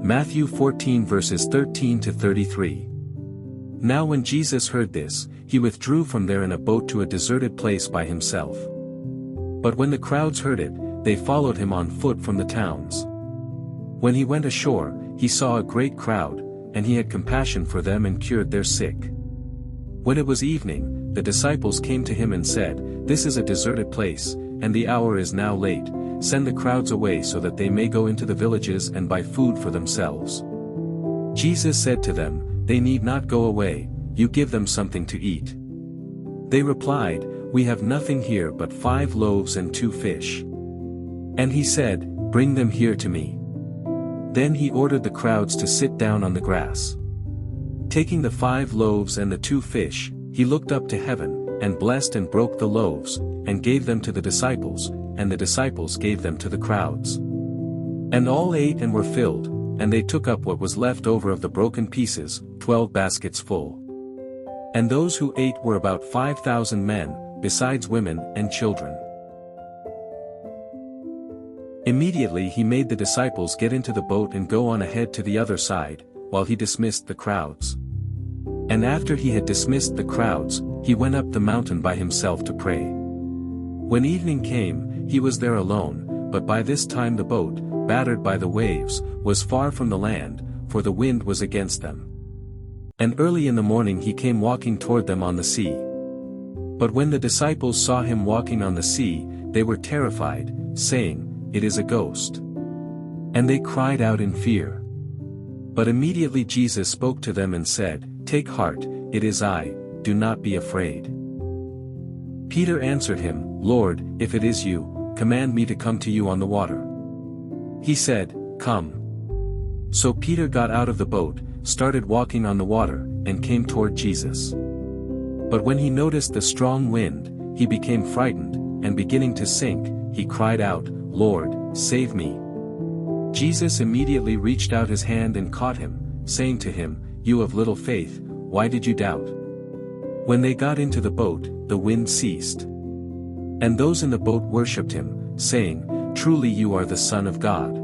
Matthew 14 verses 13 to 33. Now when Jesus heard this, he withdrew from there in a boat to a deserted place by himself. But when the crowds heard it, they followed him on foot from the towns. When he went ashore, he saw a great crowd, and he had compassion for them and cured their sick. When it was evening, the disciples came to him and said, "This is a deserted place, and the hour is now late. Send the crowds away so that they may go into the villages and buy food for themselves." Jesus said to them, "They need not go away, you give them something to eat." They replied, "We have nothing here but 5 loaves and 2 fish. And he said, "Bring them here to me." Then he ordered the crowds to sit down on the grass. Taking the 5 loaves and the 2 fish, he looked up to heaven, and blessed and broke the loaves, and gave them to the disciples, and the disciples gave them to the crowds. And all ate and were filled, and they took up what was left over of the broken pieces, 12 baskets full. And those who ate were about 5,000 men, besides women and children. Immediately he made the disciples get into the boat and go on ahead to the other side, while he dismissed the crowds. And after he had dismissed the crowds, he went up the mountain by himself to pray. When evening came, he was there alone, but by this time the boat, battered by the waves, was far from the land, for the wind was against them. And early in the morning he came walking toward them on the sea. But when the disciples saw him walking on the sea, they were terrified, saying, "It is a ghost." And they cried out in fear. But immediately Jesus spoke to them and said, "Take heart, it is I, do not be afraid." Peter answered him, "Lord, if it is you, command me to come to you on the water." He said, "Come." So Peter got out of the boat, started walking on the water, and came toward Jesus. But when he noticed the strong wind, he became frightened, and beginning to sink, he cried out, "Lord, save me." Jesus immediately reached out his hand and caught him, saying to him, "You of little faith, why did you doubt?" When they got into the boat, the wind ceased. And those in the boat worshipped him, saying, "Truly you are the Son of God."